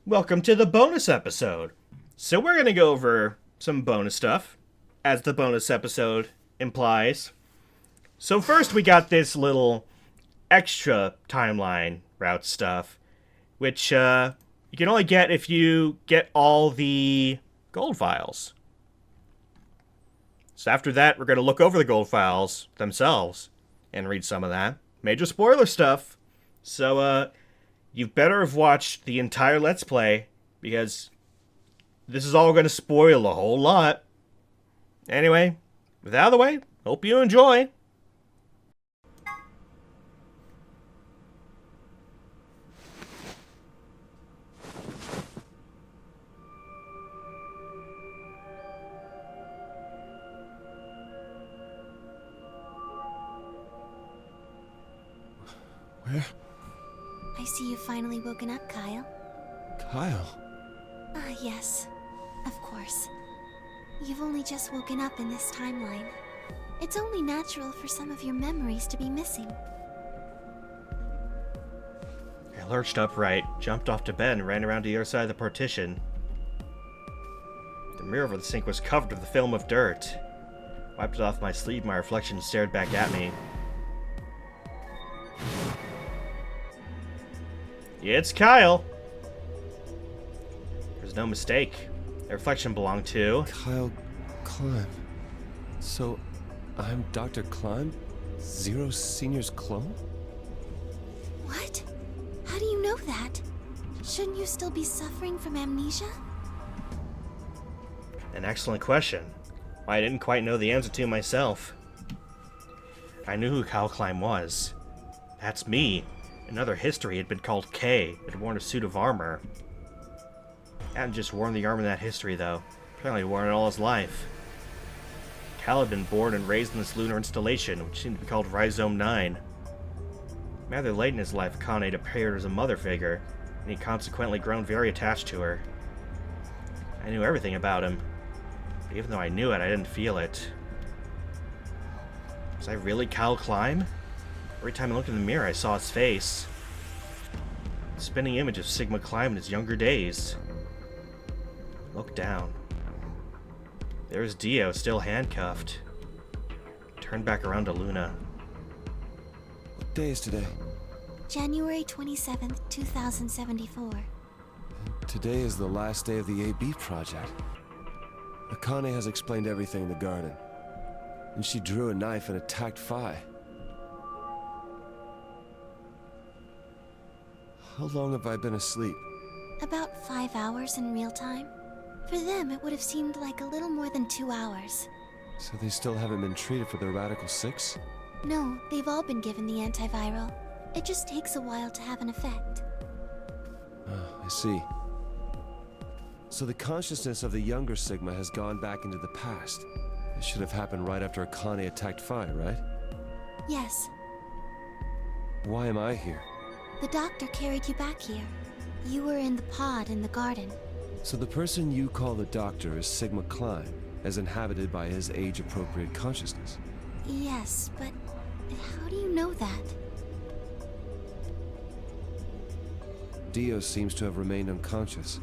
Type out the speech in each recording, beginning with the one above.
Welcome to the bonus episode. So we're going to go over some bonus stuff, as the bonus episode implies. So first we got this little extra timeline route stuff, which you can only get if you get all the gold files. So after that, we're going to look over the gold files themselves and read some of that. Major spoiler stuff. So, you better have watched the entire Let's Play, because this is all going to spoil a whole lot. Anyway, with that out of the way, hope you enjoy. Where? I see you've finally woken up, Kyle. Kyle? Ah, yes. Of course. You've only just woken up in this timeline. It's only natural for some of your memories to be missing. I lurched upright, jumped off to bed, and ran around to the other side of the partition. The mirror over the sink was covered with a film of dirt. Wiped it off my sleeve, my reflection stared back at me. It's Kyle! There's no mistake. The reflection belonged to... Kyle Climb. So, I'm Dr. Climb? Zero Senior's clone? What? How do you know that? Shouldn't you still be suffering from amnesia? An excellent question. I didn't quite know the answer to myself. I knew who Kyle Climb was. That's me. Another history had been called K, had worn a suit of armor. Hadn't just worn the armor in that history, though. Apparently worn it all his life. Cal had been born and raised in this lunar installation, which seemed to be called Rhizome 9. Rather late in his life, Akane had appeared as a mother figure, and he'd consequently grown very attached to her. I knew everything about him, but even though I knew it, I didn't feel it. Was I really Kyle Climb? Every time I looked in the mirror, I saw his face. A spinning image of Sigma Climb in his younger days. Look down. There's Dio, still handcuffed. Turned back around to Luna. What day is today? January 27th, 2074. Today is the last day of the AB project. Akane has explained everything in the garden. And she drew a knife and attacked Phi. How long have I been asleep? About 5 hours in real time. For them, it would have seemed like a little more than 2 hours. So they still haven't been treated for their Radical 6? No, they've all been given the antiviral. It just takes a while to have an effect. I see. So the consciousness of the younger Sigma has gone back into the past. It should have happened right after Akane attacked Phi, right? Yes, Why am I here? the doctor carried you back here. You were in the pod in the garden. So the person you call the Doctor is Sigma Climb, as inhabited by his age-appropriate consciousness. Yes, but how do you know that? Dio seems to have remained unconscious.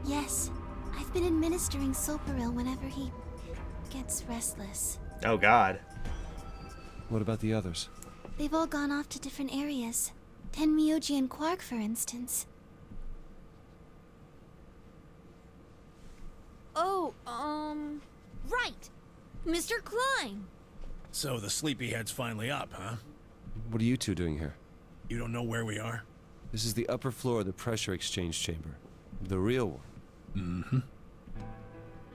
Yes, I've been administering Soparil whenever he gets restless. Oh god. What about the others? They've all gone off to different areas. Tenmyoji and Quark, for instance. Oh, right. Mr. Klein. So the sleepyhead's finally up, huh? What are you two doing here? You don't know where we are? This is the upper floor of the pressure exchange chamber. The real one. Mm-hmm.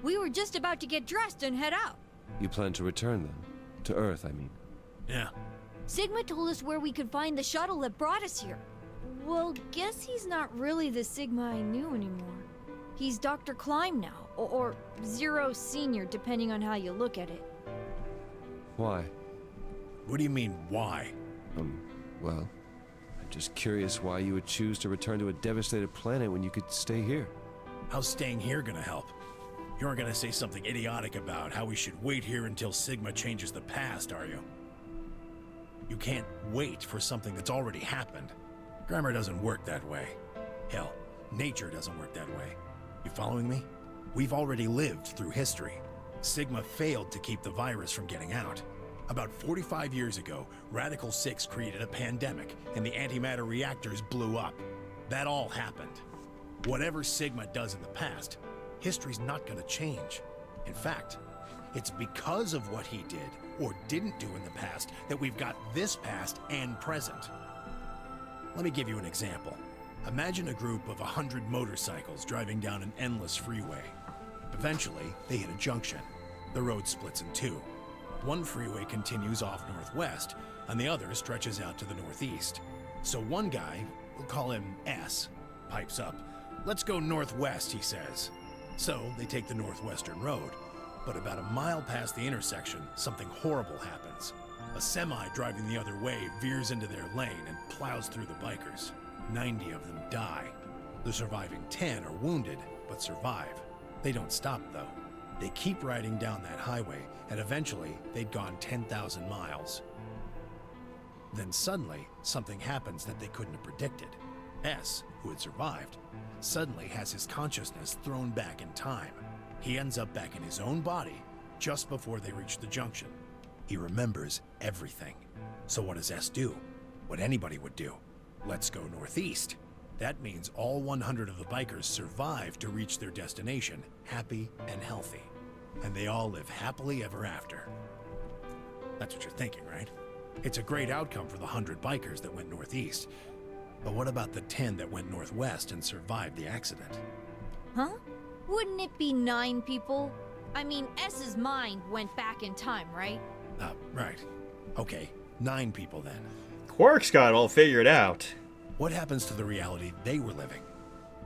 We were just about to get dressed and head out. You plan to return then? To Earth, I mean. Yeah. Sigma told us where we could find the shuttle that brought us here. Well, guess he's not really the Sigma I knew anymore. He's Dr. Climb now, or Zero Senior, depending on how you look at it. Why? What do you mean, why? Well, I'm just curious why you would choose to return to a devastated planet when you could stay here. How's staying here gonna help? You aren't gonna say something idiotic about how we should wait here until Sigma changes the past, are you? You can't wait for something that's already happened. Grammar doesn't work that way. Hell, Nature doesn't work that way. You following me? We've already lived through history. Sigma failed to keep the virus from getting out. About 45 years ago, Radical 6 created a pandemic, and the antimatter reactors blew up. That all happened. Whatever Sigma does in the past, history's not gonna change. In fact, it's because of what he did, or didn't do in the past, that we've got this past and present. Let me give you an example. Imagine a group of 100 motorcycles driving down an endless freeway. Eventually, they hit a junction. The road splits in two. One freeway continues off northwest, and the other stretches out to the northeast. So one guy, we'll call him S, pipes up. "Let's go northwest," he says. So they take the northwestern road. But about a mile past the intersection, something horrible happens. A semi driving the other way veers into their lane and plows through the bikers. 90 of them die. The surviving 10 are wounded, but survive. They don't stop, though. They keep riding down that highway, and eventually they'd gone 10,000 miles. Then suddenly, something happens that they couldn't have predicted. S, who had survived, suddenly has his consciousness thrown back in time. He ends up back in his own body just before they reach the junction. He remembers everything. So what does S do? What anybody would do. Let's go northeast. That means all 100 of the bikers survive to reach their destination, happy and healthy. And they all live happily ever after. That's what you're thinking, right? It's a great outcome for the 100 bikers that went northeast. But what about the 10 that went northwest and survived the accident? Huh? Wouldn't it be 9 people? I mean, S's mind went back in time, right? Right. Okay, 9 people then. Quark's got it all figured out. What happens to the reality they were living?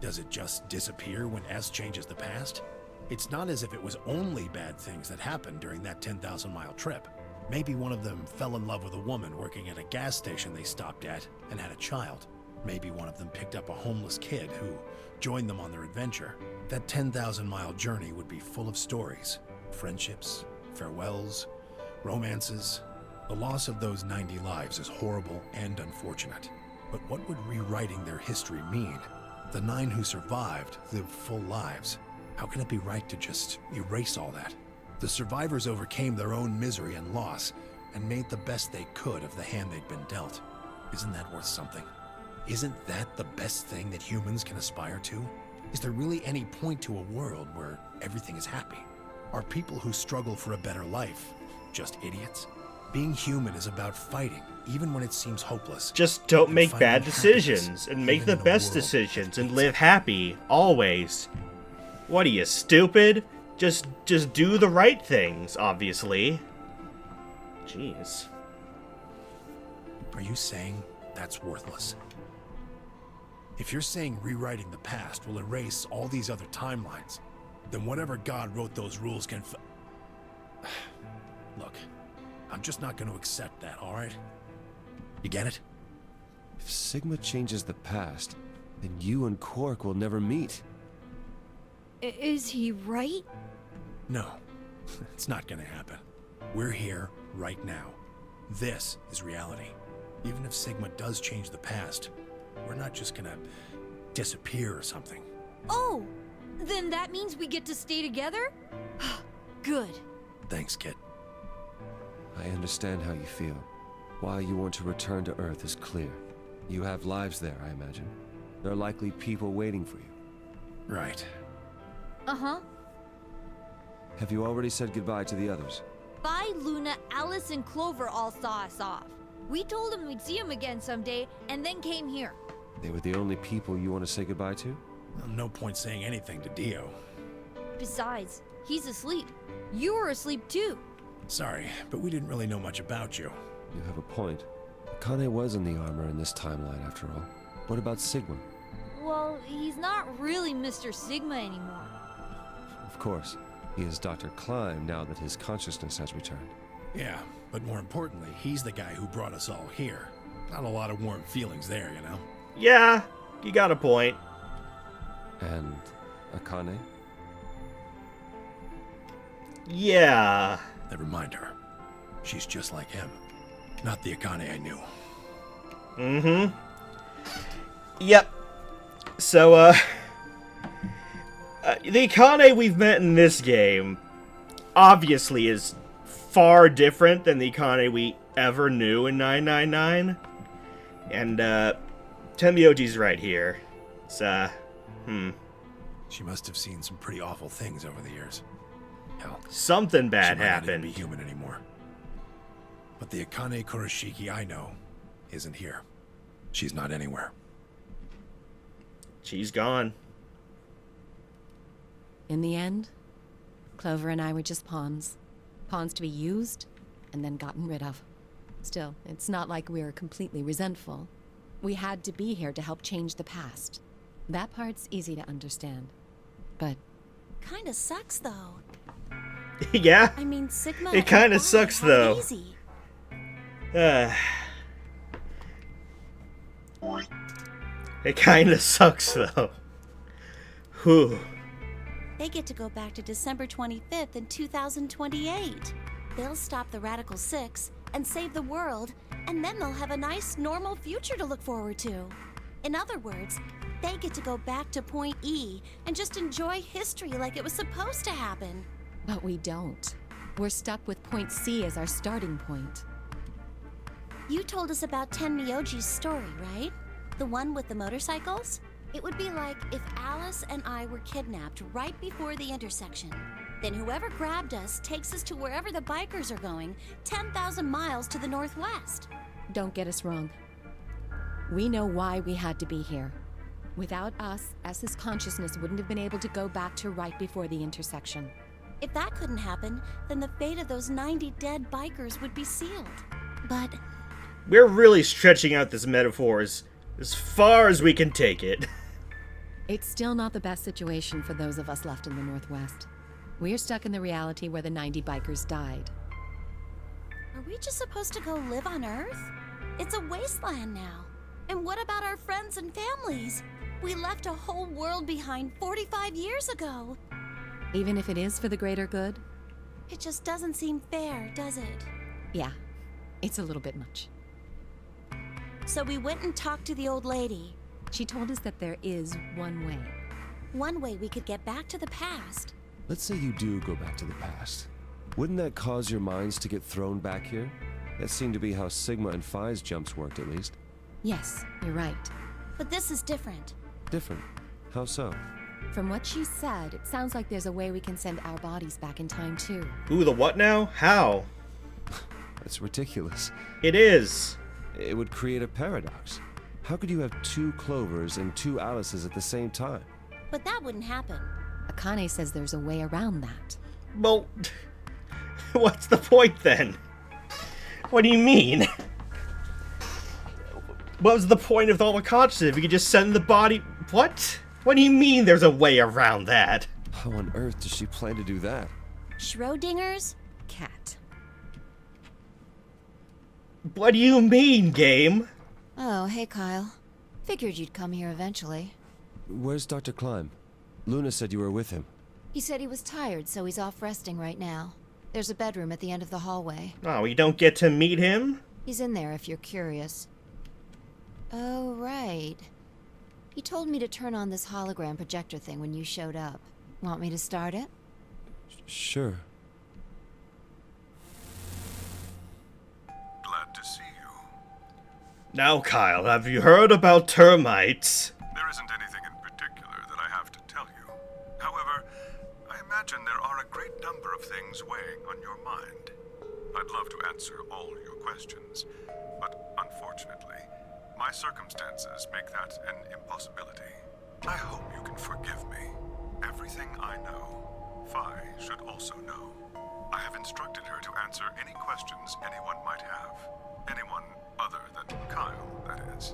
Does it just disappear when S changes the past? It's not as if it was only bad things that happened during that 10,000-mile trip. Maybe one of them fell in love with a woman working at a gas station they stopped at and had a child. Maybe one of them picked up a homeless kid who joined them on their adventure. That 10,000-mile journey would be full of stories, friendships, farewells, romances. The loss of those 90 lives is horrible and unfortunate. But what would rewriting their history mean? The 9 who survived lived full lives. How can it be right to just erase all that? The survivors overcame their own misery and loss and made the best they could of the hand they'd been dealt. Isn't that worth something? Isn't that the best thing that humans can aspire to? Is there really any point to a world where everything is happy? Are people who struggle for a better life just idiots? Being human is about fighting, even when it seems hopeless. Just don't And make finding bad decisions happiness, and make even the in a best world decisions that and hates live it. happy, always. What are you, stupid? Just do the right things, obviously. Jeez. Are you saying that's worthless? If you're saying rewriting the past will erase all these other timelines, then whatever God wrote those rules can Look, I'm just not going to accept that, all right? You get it? If Sigma changes the past, then you and Quark will never meet. Is he right? No, it's not going to happen. We're here right now. This is reality. Even if Sigma does change the past, we're not just going to disappear or something. Oh! Then that means we get to stay together? Good. Thanks, kid. I understand how you feel. Why you want to return to Earth is clear. You have lives there, I imagine. There are likely people waiting for you. Right. Uh-huh. Have you already said goodbye to the others? Bye, Luna, Alice, and Clover all saw us off. We told them we'd see him again someday, and then came here. They were the only people you want to say goodbye to? Well, no point saying anything to Dio. Besides, he's asleep. You were asleep too. Sorry, but we didn't really know much about you. You have a point. Akane was in the armor in this timeline, after all. What about Sigma? Well, he's not really Mr. Sigma anymore. Of course. He is Dr. Klein now that his consciousness has returned. Yeah, but more importantly, he's the guy who brought us all here. Not a lot of warm feelings there, you know? Yeah, you got a point. And Akane? Yeah. Never mind her. She's just like him. Not the Akane I knew. Mm-hmm. Yep. So, the Akane we've met in this game obviously is far different than the Akane we ever knew in 999. And, Tenmyoji's right here. It's, She must have seen some pretty awful things over the years. Hell, something bad she might not even happened. be human anymore. But the Akane Kurashiki I know isn't here. She's not anywhere. She's gone. In the end, Clover and I were just pawns. Pawns to be used and then gotten rid of. Still, it's not like we were completely resentful. We had to be here to help change the past. That part's easy to understand. But Kinda sucks, though. Yeah? I mean, Sigma. It kinda and Phi sucks, had it though. easy. It kinda sucks, though. Whew. They get to go back to December 25th in 2028. They'll stop the Radical Six and save the world, and then they'll have a nice, normal future to look forward to. In other words, they get to go back to Point E and just enjoy history like it was supposed to happen. But we don't. We're stuck with Point C as our starting point. You told us about Tenmyoji's story, right? The one with the motorcycles? It would be like if Alice and I were kidnapped right before the intersection. Then whoever grabbed us takes us to wherever the bikers are going, 10,000 miles to the northwest. Don't get us wrong. We know why we had to be here. Without us, S's consciousness wouldn't have been able to go back to right before the intersection. If that couldn't happen, then the fate of those 90 dead bikers would be sealed. But We're really stretching out this metaphor as far as we can take it. It's still not the best situation for those of us left in the Northwest. We're stuck in the reality where the 90 bikers died. are we just supposed to go live on Earth? It's a wasteland now. And what about our friends and families? We left a whole world behind 45 years ago. Even if it is for the greater good? It just doesn't seem fair, does it? Yeah, it's a little bit much. So we went and talked to the old lady. She told us that there is one way. One way we could get back to the past. Let's say you do go back to the past. Wouldn't that cause your minds to get thrown back here? That seemed to be how Sigma and Phi's jumps worked, at least. Yes, you're right. But this is different. Different. How so? From what she said, it sounds like there's a way we can send our bodies back in time too. Ooh, the what now? How? That's ridiculous. It is. It would create a paradox. How could you have two Clovers and two Alices at the same time? But that wouldn't happen. Akane says there's a way around that. Well, what's the point then? What do you mean? What was the point of all the consciousness if you could just send the body... What? What do you mean there's a way around that? How on earth does she plan to do that? Schrodinger's? Cat. What do you mean, game? Oh, hey, Kyle. Figured you'd come here eventually. Where's Dr. Klein? Luna said you were with him. He said he was tired, so he's off resting right now. There's a bedroom at the end of the hallway. Oh, you don't get to meet him? He's in there if you're curious. Oh, right. He told me to turn on this hologram projector thing when you showed up. Want me to start it? Sure. Glad to see you. Now, Kyle, have you heard about termites? There isn't anything in particular that I have to tell you. However, I imagine there are a great number of things weighing on your mind. I'd love to answer all your questions, but unfortunately, my circumstances make that an impossibility. I hope you can forgive me. Everything I know, Phi should also know. I have instructed her to answer any questions anyone might have. Anyone other than Kyle, that is.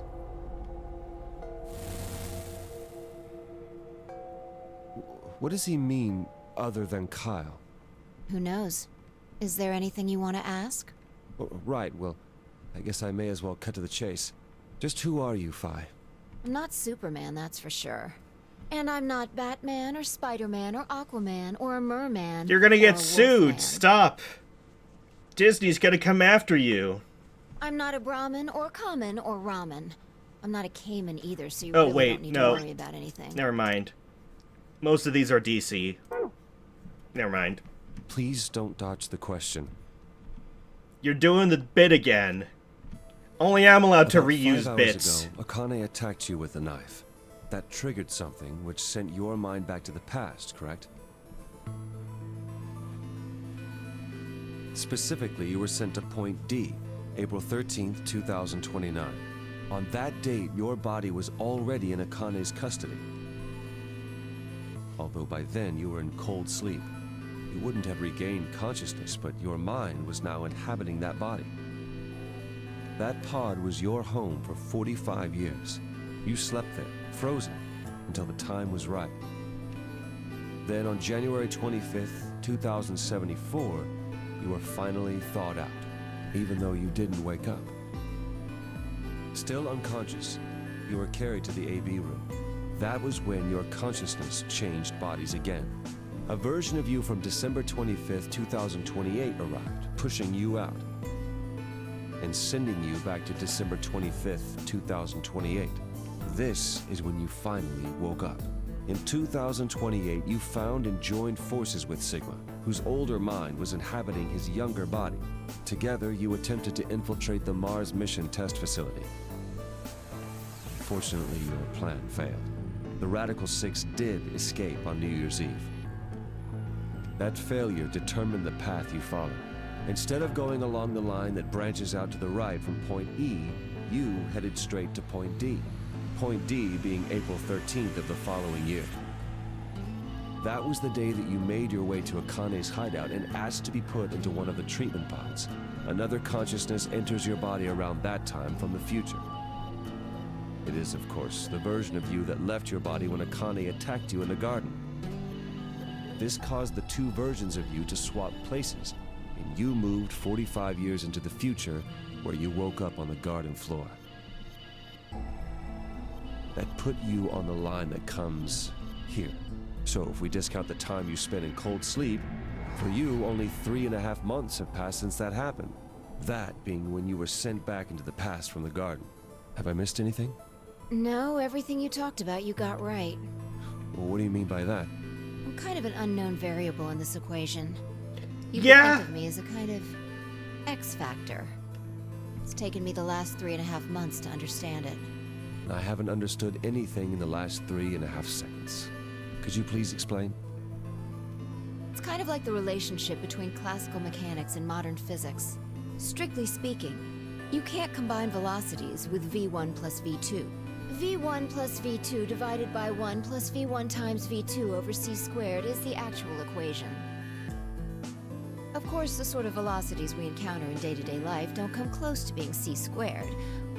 What does he mean, other than Kyle? Who knows? Is there anything you want to ask? Oh, right, well, I guess I may as well cut to the chase. Just who are you, Phi? I'm not Superman, that's for sure. And I'm not Batman or Spider-Man or Aquaman or a merman. You're gonna or get a sued. wolfman. Stop. Disney's gonna come after you. I'm not a Brahmin or Common or Ramen. I'm not a Cayman either, so you Oh, really wait, don't need no. to worry about anything. Never mind. Most of these are DC. Never mind. Please don't dodge the question. You're doing the bit again. Only I'm allowed to About reuse 5 hours bits. ago, Akane attacked you with a knife. That triggered something which sent your mind back to the past, correct? Specifically, you were sent to Point D, April 13th, 2029. On that date, your body was already in Akane's custody. Although by then you were in cold sleep. You wouldn't have regained consciousness, but your mind was now inhabiting that body. That pod was your home for 45 years. You slept there, frozen, until the time was right. Then on January 25th, 2074, you were finally thawed out, even though you didn't wake up. Still unconscious, you were carried to the AB room. That was when your consciousness changed bodies again. A version of you from December 25th, 2028 arrived, pushing you out, and sending you back to December 25th, 2028. This is when you finally woke up. In 2028, you found and joined forces with Sigma, whose older mind was inhabiting his younger body. Together, you attempted to infiltrate the Mars mission test facility. Fortunately, your plan failed. The Radical Six did escape on New Year's Eve. That failure determined the path you followed. Instead of going along the line that branches out to the right from Point E, you headed straight to Point D. Point D being April 13th of the following year. That was the day that you made your way to Akane's hideout and asked to be put into one of the treatment pods. Another consciousness enters your body around that time from the future. It is, of course, the version of you that left your body when Akane attacked you in the garden. This caused the two versions of you to swap places, and you moved 45 years into the future, where you woke up on the garden floor. That put you on the line that comes here. So if we discount the time you spent in cold sleep, for you only 3.5 months have passed since that happened. That being when you were sent back into the past from the garden. Have I missed anything? No, everything you talked about you got right. Well, what do you mean by that? I'm kind of an unknown variable in this equation. You Yeah. can think of me as a kind of X factor. It's taken me the last 3.5 months to understand it. I haven't understood anything in the last 3.5 seconds. Could you please explain? It's kind of like the relationship between classical mechanics and modern physics. Strictly speaking, you can't combine velocities with v1 plus v2. v1 plus v2 divided by 1 plus v1 times v2 over c squared is the actual equation. Of course, the sort of velocities we encounter in day-to-day life don't come close to being c squared,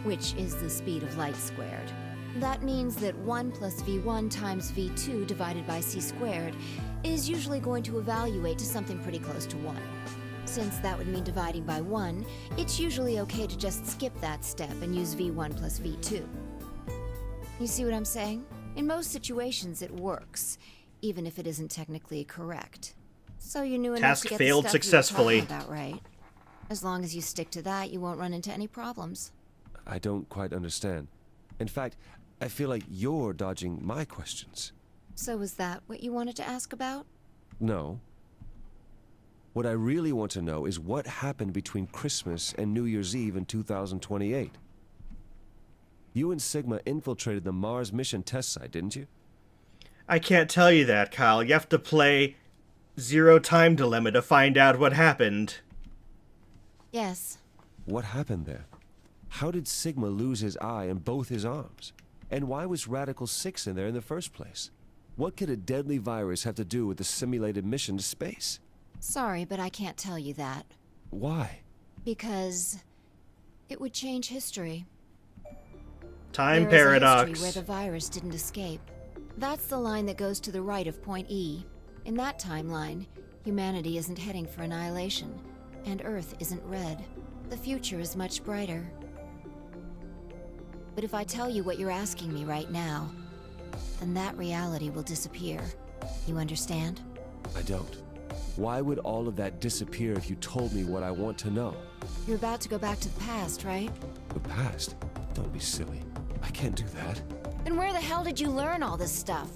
which is the speed of light squared. That means that 1 plus v1 times v2 divided by c squared is usually going to evaluate to something pretty close to 1. Since that would mean dividing by 1, it's usually okay to just skip that step and use v1 plus v2. You see what I'm saying? In most situations it works, even if it isn't technically correct. So you knew enough Task to get failed the stuff successfully. you were talking about right. As long as you stick to that, you won't run into any problems. I don't quite understand. In fact, I feel like you're dodging my questions. So was that what you wanted to ask about? No. What I really want to know is what happened between Christmas and New Year's Eve in 2028. You and Sigma infiltrated the Mars mission test site, didn't you? I can't tell you that, Kyle. You have to play Zero Time Dilemma to find out what happened. Yes. What happened there? How did Sigma lose his eye and both his arms? And why was Radical 6 in there in the first place? What could a deadly virus have to do with the simulated mission to space? Sorry, but I can't tell you that. Why? Because it would change history. Time There is a paradox. history where the virus didn't escape. That's the line that goes to the right of Point E. In that timeline, humanity isn't heading for annihilation, and Earth isn't red. The future is much brighter. But if I tell you what you're asking me right now, then that reality will disappear. You understand? I don't. Why would all of that disappear if you told me what I want to know? You're about to go back to the past, right? The past? Don't be silly. I can't do that. Then where the hell did you learn all this stuff?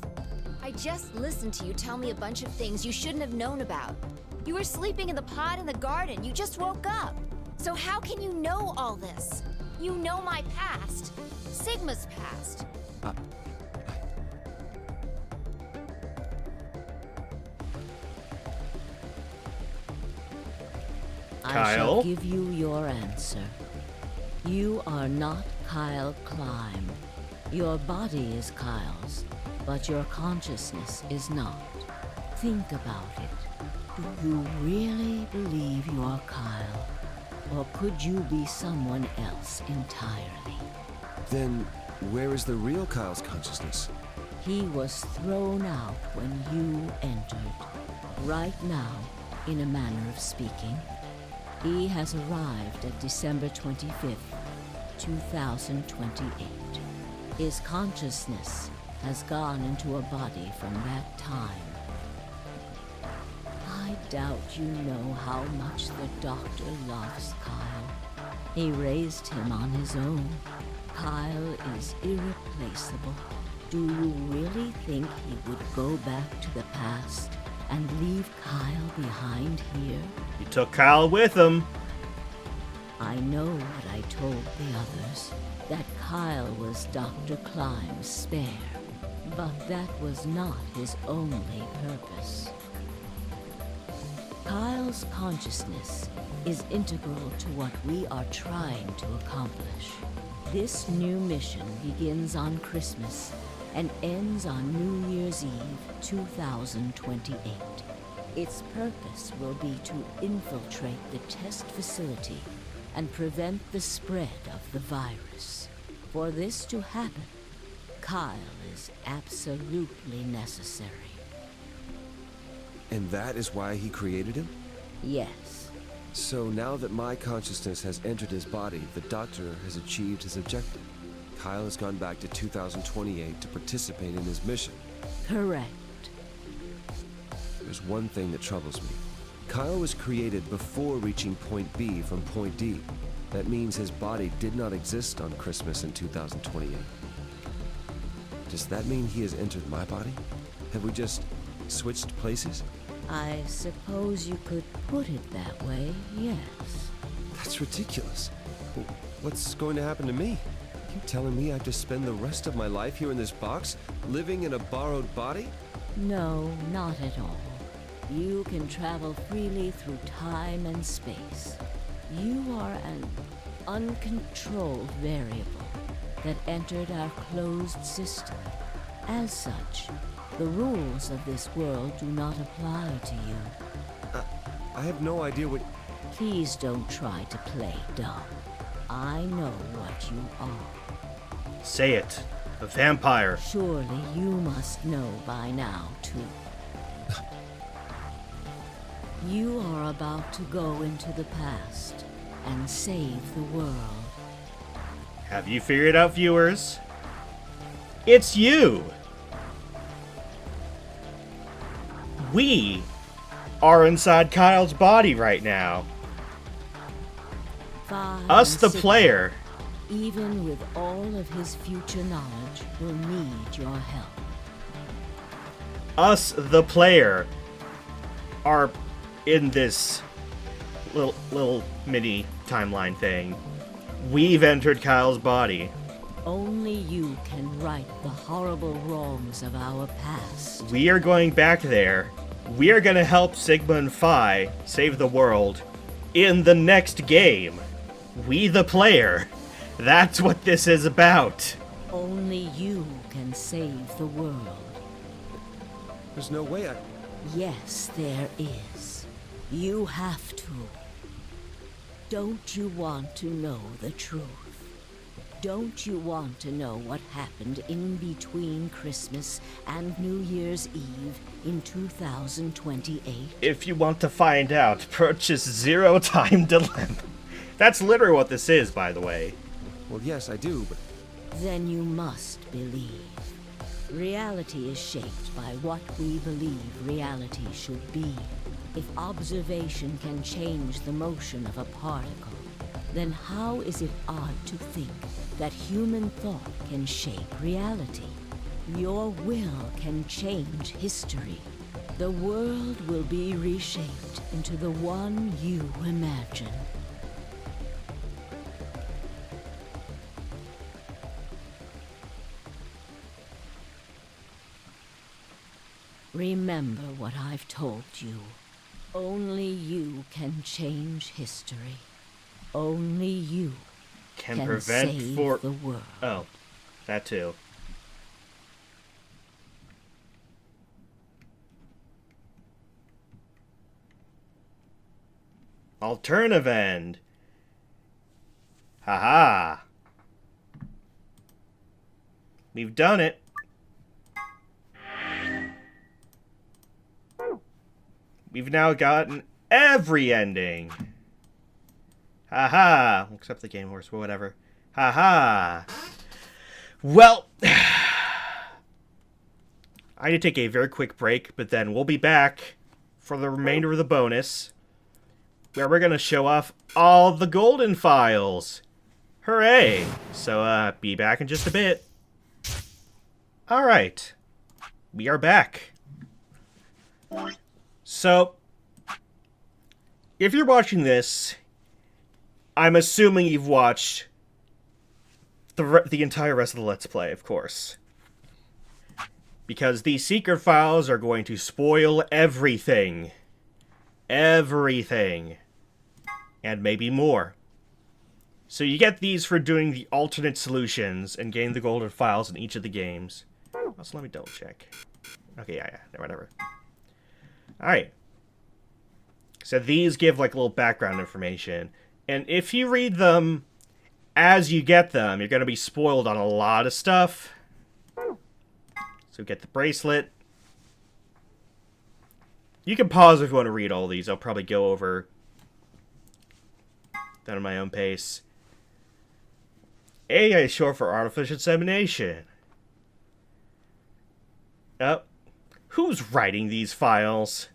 I just listened to you tell me a bunch of things you shouldn't have known about. You were sleeping in the pod in the garden. You just woke up. So how can you know all this? You know my past. Sigma's past. I Kyle? shall give you your answer. You are not Kyle Climb. Your body is Kyle's, but your consciousness is not. Think about it. Do you really believe you're Kyle? Or could you be someone else entirely? Then, where is the real Kyle's consciousness? He was thrown out when you entered. Right now, in a manner of speaking, he has arrived at December 25th, 2028. His consciousness has gone into a body from that time. I doubt you know how much the Doctor loves Kyle. He raised him on his own. Kyle is irreplaceable. Do you really think he would go back to the past and leave Kyle behind here? He took Kyle with him. I know what I told the others, that Kyle was Dr. Climb's spare, but that was not his only purpose. Kyle's consciousness is integral to what we are trying to accomplish. This new mission begins on Christmas and ends on New Year's Eve, 2028. Its purpose will be to infiltrate the test facility and prevent the spread of the virus. For this to happen, Kyle is absolutely necessary. And that is why he created him? Yes. So now that my consciousness has entered his body, the Doctor has achieved his objective. Kyle has gone back to 2028 to participate in his mission. Correct. There's one thing that troubles me. Kyle was created before reaching point B from point D. That means his body did not exist on Christmas in 2028. Does that mean he has entered my body? Have we just switched places? I suppose you could put it that way, yes. That's ridiculous. What's going to happen to me? You telling me I have to spend the rest of my life here in this box, living in a borrowed body? No, not at all. You can travel freely through time and space. You are an uncontrolled variable that entered our closed system. As such, the rules of this world do not apply to you. I have no idea what... Please don't try to play dumb. I know what you are. Say it. A vampire. Surely you must know by now, too. You are about to go into the past and save the world. Have you figured out, viewers? It's you! We are inside Kyle's body right now. Five Us, and the Sigma, player. even with all of his future knowledge, will need your help. Us, the player, are in this little mini timeline thing. We've entered Kyle's body. Only you can right the horrible wrongs of our past. We are going back there. We are going to help Sigma and Phi save the world in the next game. We, the player. That's what this is about. Only you can save the world. There's no way I... Yes, there is. You have to. Don't you want to know the truth? Don't you want to know what happened in between Christmas and New Year's Eve in 2028? If you want to find out, purchase Zero Time Dilemma. That's literally what this is, by the way. Well, yes, I do, but... Then you must believe. Reality is shaped by what we believe reality should be. If observation can change the motion of a particle, then how is it odd to think that human thought can shape reality. Your will can change history. The world will be reshaped into the one you imagine. Remember what I've told you. Only you can change history. Only you Can can prevent save for... the world. Oh, that too. Alternative end. Haha. We've done it. We've now gotten every ending. Haha. Except the Game Horse, but whatever. Haha. Well, I need to take a very quick break, but then we'll be back for the remainder of the bonus, where we're going to show off all the golden files. Hooray! So, be back in just a bit. Alright. We are back. So, if you're watching this, I'm assuming you've watched the entire rest of the Let's Play, of course. Because these secret files are going to spoil everything. Everything. And maybe more. So you get these for doing the alternate solutions and getting the golden files in each of the games. Also, let me double check. Okay, yeah, whatever. Alright. So these give like little background information. And if you read them as you get them, you're going to be spoiled on a lot of stuff. So get the bracelet. You can pause if you want to read all these. I'll probably go over that at my own pace. AI is short for artificial insemination. Oh. Who's writing these files?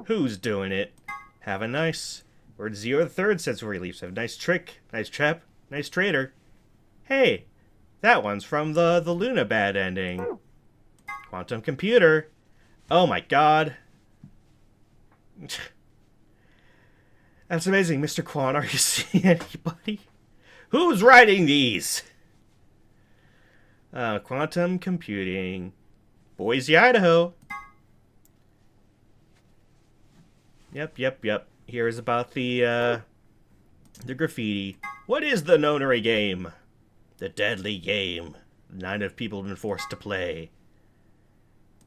Who's doing it? Have a nice... Word 0 3rd sense reliefs. Have a nice trick. Nice trap. Nice traitor. Hey, that one's from the Luna bad ending. Quantum computer. Oh my god. That's amazing, Mr. Quan. Are you seeing anybody? Who's writing these? Quantum computing. Boise, Idaho. Yep. Here is about the graffiti. What is the nonary game? The deadly game. 9 of people have been forced to play.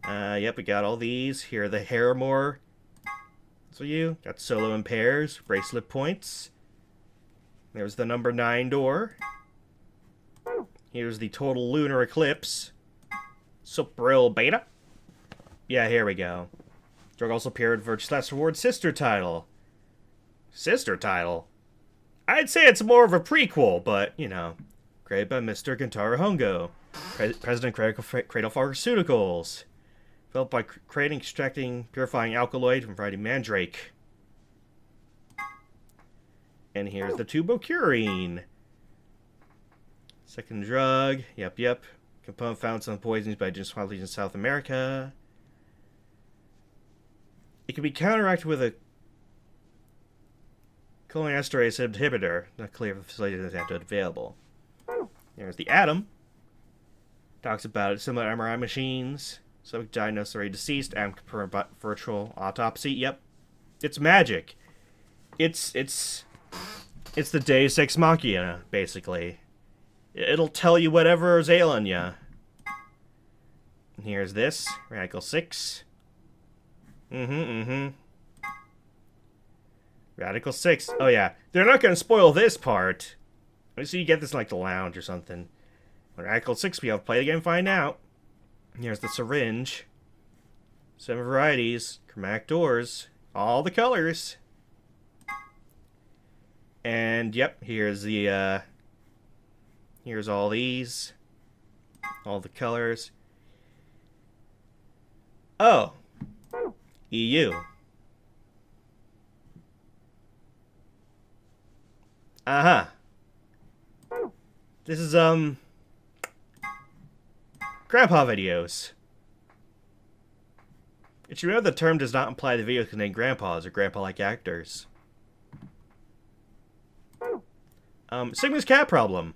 Yep, we got all these. Here are the Haremore. So you got solo and pairs, bracelet points. There's the number 9 door. Here's the total lunar eclipse. Supril Beta. Yeah, here we go. Drug also appeared for Slash Reward sister title. Sister title? I'd say it's more of a prequel, but, you know. Created by Mr. Gentaro Hongo. President Cradle Pharmaceuticals. Developed by creating, extracting, purifying alkaloid from variety mandrake. And here's the tubocurine. Second drug. Yep. Component found in some poisons by just wildlife in South America. It can be counteracted with a cholinesterase inhibitor. Not clear if the facility has antidote available. There's the atom. Talks about it. Similar MRI machines. Subject diagnosed already deceased. And virtual autopsy. Yep. It's magic. It's the Deus Ex Machina, basically. It'll tell you whatever is ailing ya. Here's this. Radical 6. Radical 6. Oh, yeah. They're not going to spoil this part. So you get this in, like, the lounge or something. When Radical 6, we have to play the game and find out. Here's the syringe. 7 varieties. Chromatic doors. All the colors. And, yep, here's the, here's all these. All the colors. Oh. EU. This is, grandpa videos. It should remember the term does not imply the videos contain grandpas or grandpa-like actors. Sigma's cat problem.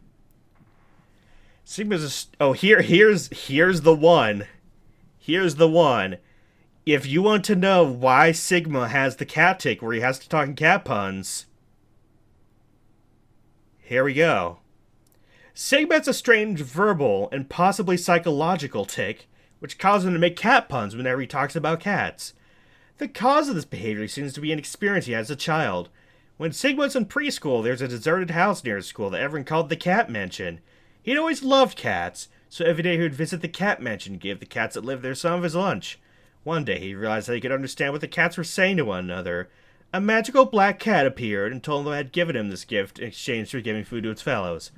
Sigma's here's the one. Here's the one. If you want to know why Sigma has the cat tick where he has to talk in cat puns, here we go. Sigma has a strange verbal and possibly psychological tick, which causes him to make cat puns whenever he talks about cats. The cause of this behavior seems to be an experience he had as a child. When Sigma was in preschool, there's a deserted house near his school that everyone called the Cat Mansion. He'd always loved cats, so every day he would visit the Cat Mansion and give the cats that lived there some of his lunch. One day he realized that he could understand what the cats were saying to one another. A magical black cat appeared and told him I had given him this gift in exchange for giving food to its fellows.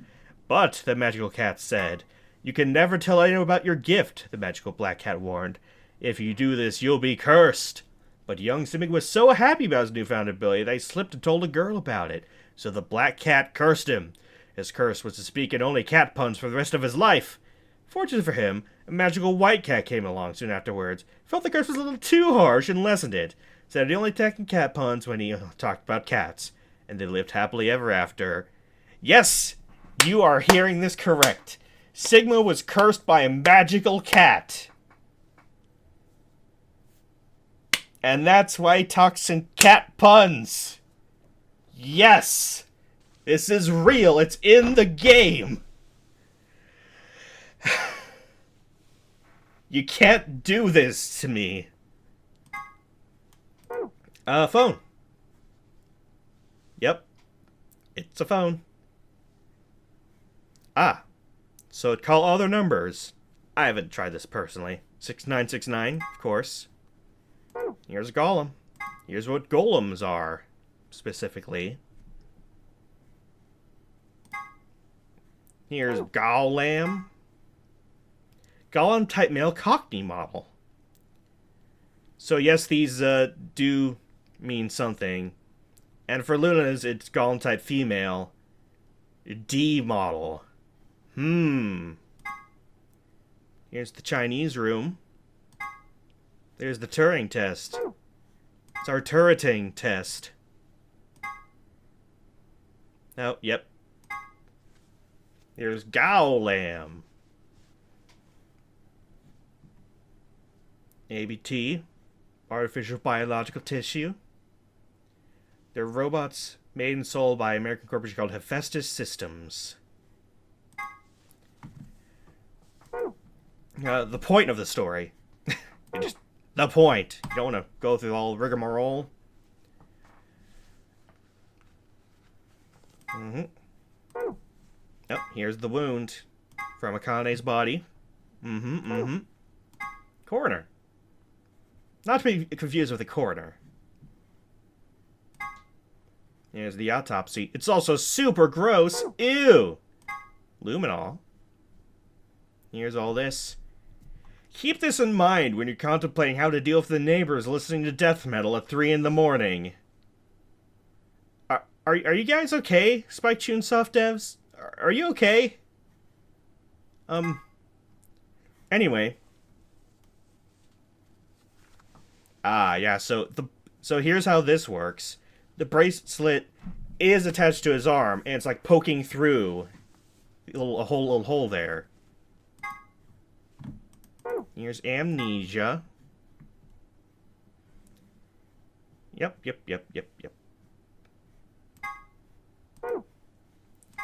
But, the magical cat said, "You can never tell anyone about your gift," the magical black cat warned. "If you do this, you'll be cursed." But young Sigma was so happy about his newfound ability that he slipped and told a girl about it, so the black cat cursed him. His curse was to speak in only cat puns for the rest of his life. Fortunately for him, a magical white cat came along soon afterwards, felt the curse was a little too harsh and lessened it, said he only talked in cat puns when he talked about cats, and they lived happily ever after. Yes, you are hearing this correct. Sigma was cursed by a magical cat. And that's why he talks in cat puns. Yes! This is real. It's in the game. You can't do this to me. Phone. Yep. It's a phone. Ah. So it call all their numbers. I haven't tried this personally. 6969, of course. Here's a golem. Here's what golems are, specifically. Here's Golem. Golem type male Cockney model. So yes, these do mean something. And for Luna's, it's Golem type female. D model. Here's the Chinese room. There's the Turing test. It's our turreting test. Oh, yep. Here's Golem. ABT. Artificial biological tissue. They're robots made and sold by an American corporation called Hephaestus Systems. The point of the story. The point. You don't want to go through all rigmarole. Oh, here's the wound from Akane's body. Coroner. Not to be confused with the coroner. Here's the autopsy. It's also super gross. Ew. Luminol. Here's all this. Keep this in mind when you're contemplating how to deal with the neighbors listening to death metal at 3 in the morning. Are you guys okay, Spike Chunsoft devs? Are you okay? Anyway. Yeah, so here's how this works. The bracelet is attached to his arm, and it's like poking through a little hole there. Here's amnesia. Yep.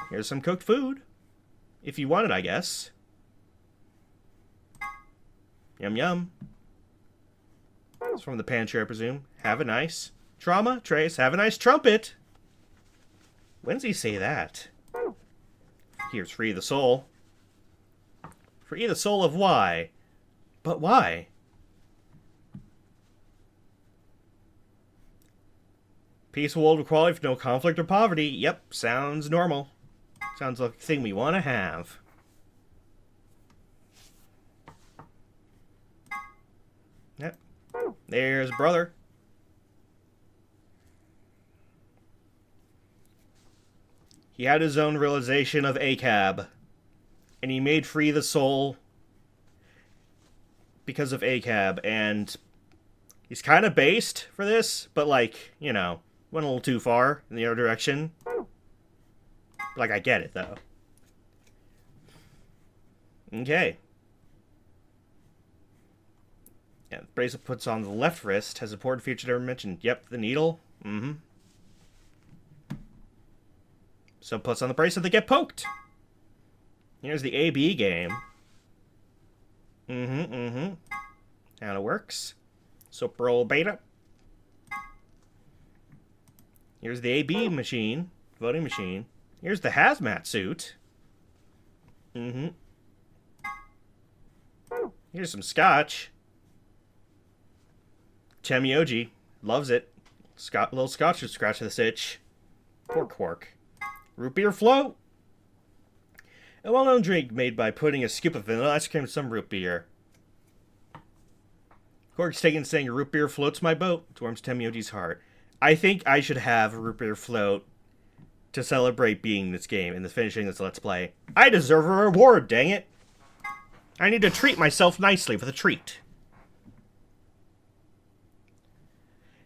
Here's some cooked food. If you want it, I guess. Yum. It's from the pantry, I presume. Have a nice trauma, Trace. Have a nice trumpet. When does he say that? Here's free the soul. Free the soul of why? But why? Peaceful world with equality with no conflict or poverty. Yep, sounds normal. Sounds like a thing we want to have. Yep. There's brother. He had his own realization of ACAB. and he made free the soul because of ACAB, and he's kind of based for this, but, like, you know, went a little too far in the other direction. Like, I get it, though. Okay. Yeah, the bracelet puts on the left wrist has important feature never mentioned. Yep, the needle. Mm-hmm. So puts on the bracelet, they get poked. Here's the AB game. How it works. So roll beta. Here's the AB machine, voting machine. Here's the hazmat suit. Here's some scotch. Temioji loves it. Little scotch to scratch this itch. Poor Quark. Root beer float. A well-known drink made by putting a scoop of vanilla ice cream in some root beer. Quark's taken saying root beer floats my boat. It warms Temioji's heart. I think I should have a root beer float to celebrate being this game and finishing this Let's Play. I deserve a reward, dang it. I need to treat myself nicely with a treat.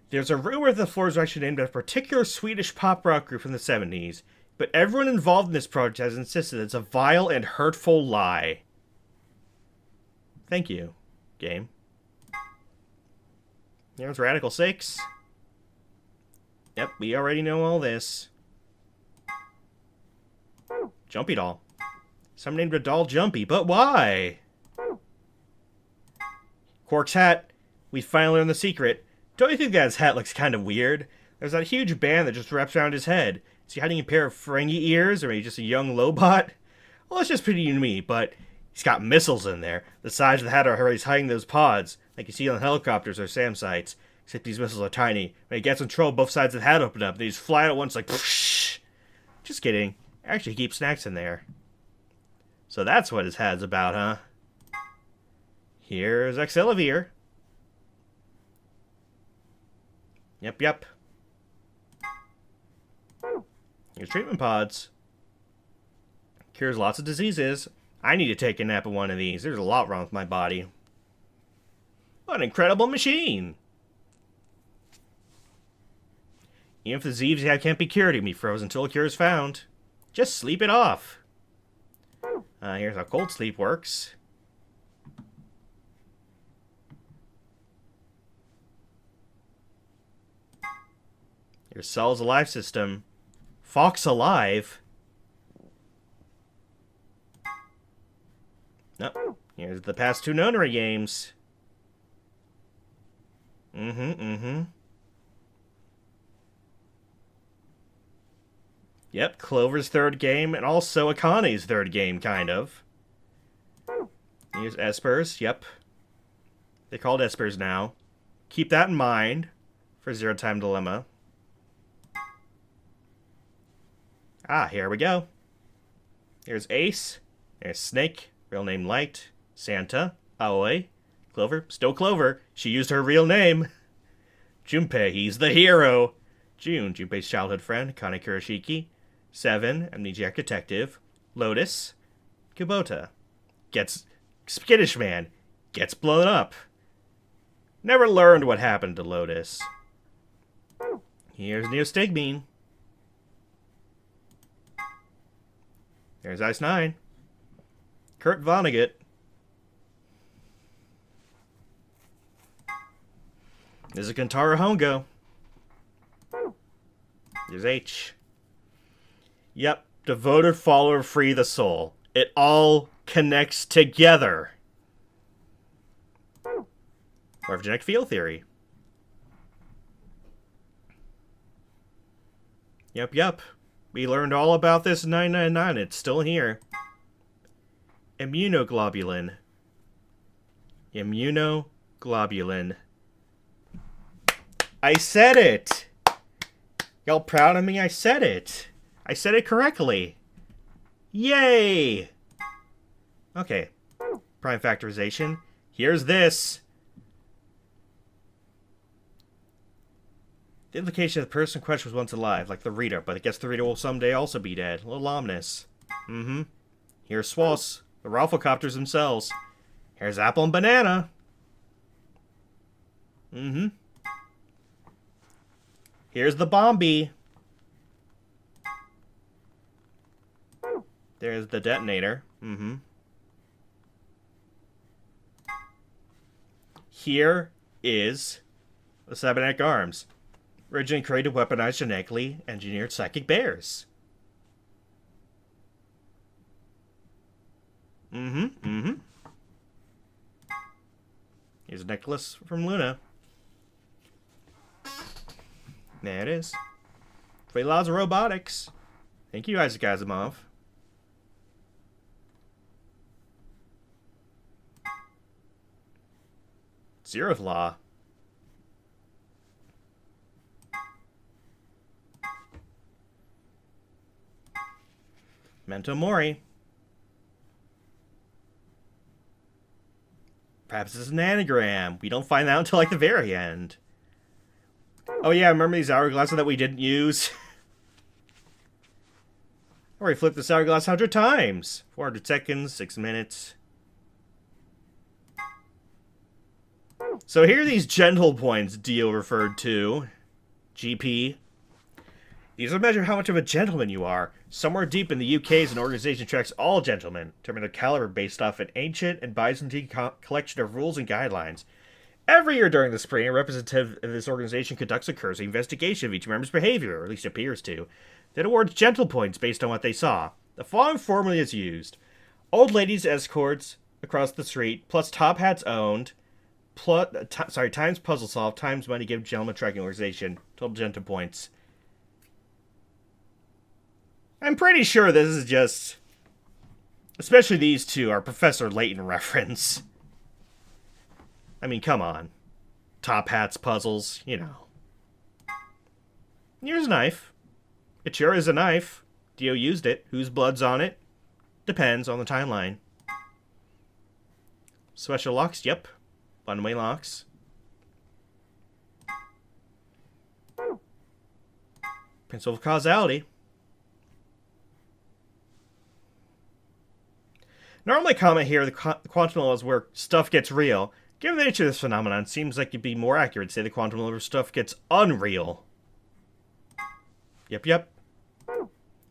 There's a rumor that the floors are actually named after a particular Swedish pop rock group from the 70s, but everyone involved in this project has insisted it's a vile and hurtful lie. Thank you, game. Here's Radical 6. Yep, we already know all this. Jumpy doll. Some named a doll Jumpy, but why? Quark's hat. We finally learned the secret. Don't you think that his hat looks kind of weird? There's that huge band that just wraps around his head. Is he hiding a pair of Ferengi ears, or is he just a young Lobot? Well, it's just pretty to me, but he's got missiles in there. The size of the hat are where he's hiding those pods, like you see on helicopters or SAM sites. Except these missiles are tiny. When he gets in trouble, both sides of the hat open up. They just fly out at once like, whoosh. Just kidding. Actually, he keeps snacks in there. So that's what his hat's about, huh? Here's Excelavir. Yep. Here's treatment pods. Cures lots of diseases. I need to take a nap of one of these. There's a lot wrong with my body. What an incredible machine! Even if the disease you have can't be cured, it can be frozen until a cure is found. Just sleep it off. Here's how cold sleep works. Your Cells Alive system. Fox Alive? Nope. Here's the past two Nonary games. Yep, Clover's third game, and also Akane's third game, kind of. Here's Espers, yep. They're called Espers now. Keep that in mind for Zero Time Dilemma. Here we go. Here's Ace. There's Snake, real name Light. Santa, Aoi. Clover, still Clover. She used her real name. Junpei, he's the hero. June, Junpei's childhood friend. Kane Kurashiki. Seven, Amnesiac Detective. Lotus. Kubota. Gets... Skittish Man. Gets blown up. Never learned what happened to Lotus. Here's Neostigmine. There's Ice 9. Kurt Vonnegut. There's a Kantara Hongo. There's H. Yep, devoted follower free the soul. It all connects together. Morphogenic field theory. Yep. We learned all about this in 999. It's still here. Immunoglobulin. Immunoglobulin. I said it! Y'all proud of me? I said it. I said it correctly. Yay! Okay. Prime factorization. Here's this. The implication that the person in question was once alive, like the reader, but I guess the reader will someday also be dead. A little ominous. Here's Swoss, the Rafflecopters themselves. Here's Apple and Banana. Mm-hmm. Here's the Bombi. There's the detonator. Mm-hmm. Here is the cybernetic arms. Originally created weaponized genetically engineered psychic bears. Mm-hmm. Mm-hmm. Here's a necklace from Luna. There it is. Free laws of robotics. Thank you, Isaac Asimov. Zeroth Law. Memento Mori. Perhaps it's an anagram. We don't find out until like the very end. Oh yeah, remember these hourglasses that we didn't use? I already flipped this hourglass 100 times. 400 seconds, 6 minutes. So here are these gentle points Dio referred to. GP. These will measure how much of a gentleman you are. Somewhere deep in the UK is an organization that tracks all gentlemen, determining their caliber based off an ancient and Byzantine collection of rules and guidelines. Every year during the spring, a representative of this organization conducts a cursory investigation of each member's behavior, or at least appears to. Then awards gentle points based on what they saw. The following formula is used. Old ladies escorts across the street, plus top hats owned, times puzzle solved, times money given gentleman tracking organization. Total gentle points. I'm pretty sure this is just... Especially these two are Professor Layton reference. I mean, come on. Top hats, puzzles, you know. Here's a knife. It sure is a knife. Dio used it. Whose blood's on it? Depends on the timeline. Special locks, yep. One-way locks. Principle of causality. Normally comment here, the quantum level is where stuff gets real. Given the nature of this phenomenon, it seems like it'd be more accurate to say the quantum level where stuff gets unreal. Yep.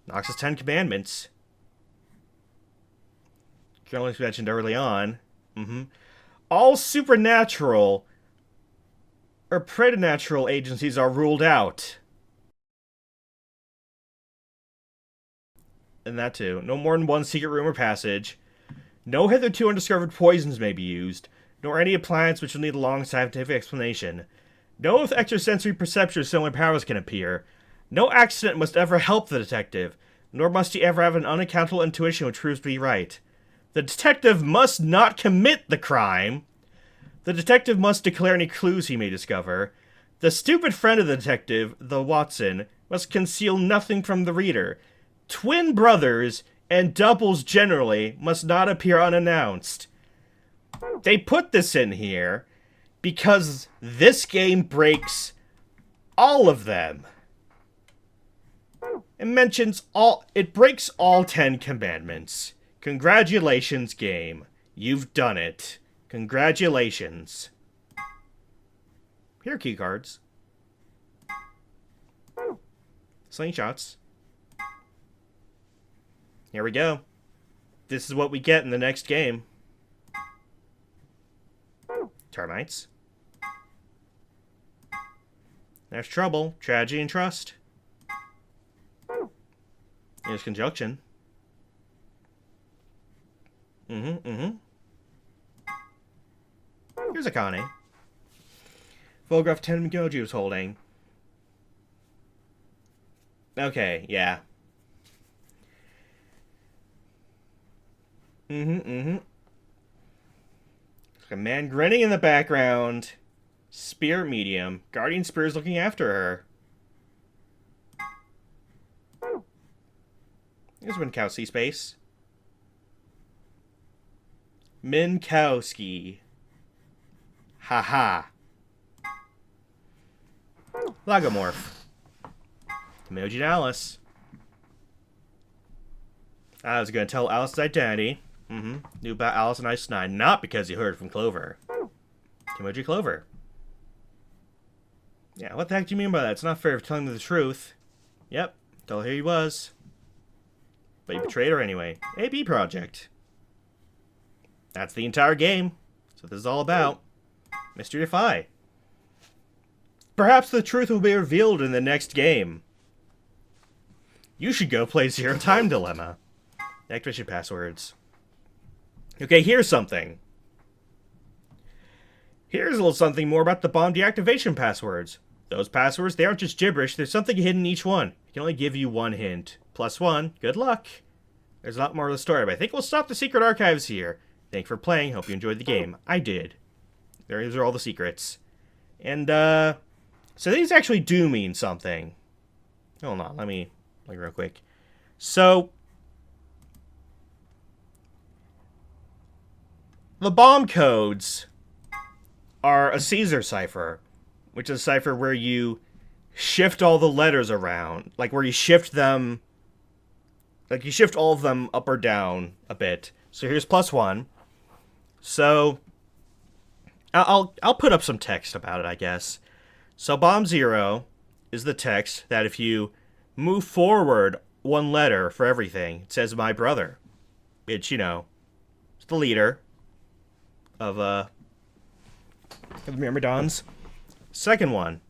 Nox's 10 Commandments. Generally mentioned early on. All supernatural or preternatural agencies are ruled out. And that too. No more than one secret room or passage. No hitherto undiscovered poisons may be used, nor any appliance which will need a long scientific explanation. No extrasensory perception or similar powers can appear. No accident must ever help the detective, nor must he ever have an unaccountable intuition which proves to be right. The detective must not commit the crime. The detective must declare any clues he may discover. The stupid friend of the detective, the Watson, must conceal nothing from the reader. Twin brothers and doubles generally must not appear unannounced. They put this in here because this game breaks all of them. It mentions it breaks all 10 commandments. Congratulations, game. You've done it. Congratulations. Here are key cards. Slingshots. Here we go. This is what we get in the next game. Termites. There's trouble, tragedy, and trust. Here's conjunction. Here's Akane. Photograph Tengoji was holding. Okay, yeah. A man grinning in the background. Spirit medium. Guardian Spears looking after her. Here's Minkowski space. Minkowski. Haha. Lagomorph. Emoji Alice. I was going to tell Alice's identity. Knew about Alice and Ice-9, not because you heard from Clover. Kimoji Clover. Yeah, what the heck do you mean by that? It's not fair for telling me the truth. Yep, told her he was. But you betrayed her anyway. AB Project. That's the entire game. That's what this is all about. Mystery Defy. Perhaps the truth will be revealed in the next game. You should go play Zero Time Dilemma. Activation passwords. Okay, here's something. Here's a little something more about the bomb deactivation passwords. Those passwords, they aren't just gibberish. There's something hidden in each one. I can only give you one hint. +1. Good luck. There's a lot more to the story, but I think we'll stop the secret archives here. Thanks for playing. Hope you enjoyed the game. I did. These are all the secrets. And, so these actually do mean something. Hold on, let me look real quick. So, the bomb codes are a Caesar cipher, which is a cipher where you shift all the letters around. Like, where you shift them, like, you shift all of them up or down a bit. So here's +1. So, I'll put up some text about it, I guess. So bomb 0 is the text that if you move forward one letter for everything, it says my brother. It's, you know, it's the leader of the Myrmidons. Second one,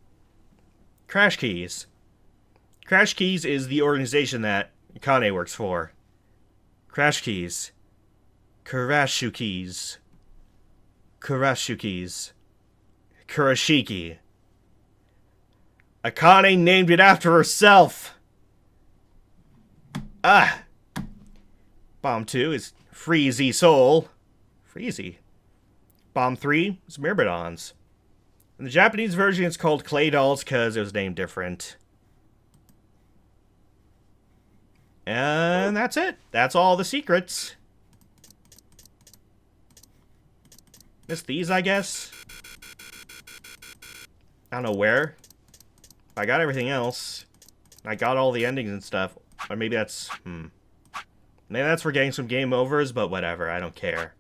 Crash Keys. Crash Keys is the organization that Kane works for. Crash Keys. Kurashukis. Kurashukis. Kurashiki. Akane named it after herself. Bomb 2 is Freezy Soul. Freezy. Bomb 3 is Myrmidons. In the Japanese version, it's called Clay Dolls because it was named different. And that's it. That's all the secrets. Missed these, I guess. I don't know where. I got everything else. I got all the endings and stuff. Or maybe that's... Maybe that's for getting some game overs, but whatever. I don't care.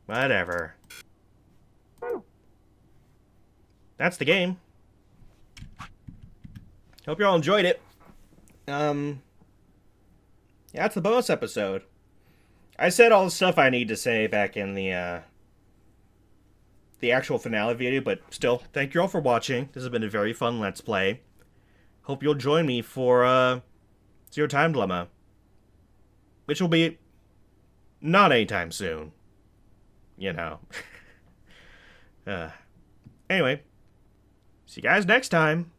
Whatever. That's the game. Hope you all enjoyed it. Yeah, that's the bonus episode. I said all the stuff I need to say back in the actual finale video, but still, thank you all for watching. This has been a very fun Let's Play. Hope you'll join me for Zero Time Dilemma, which will be not anytime soon. You know. Anyway, see you guys next time.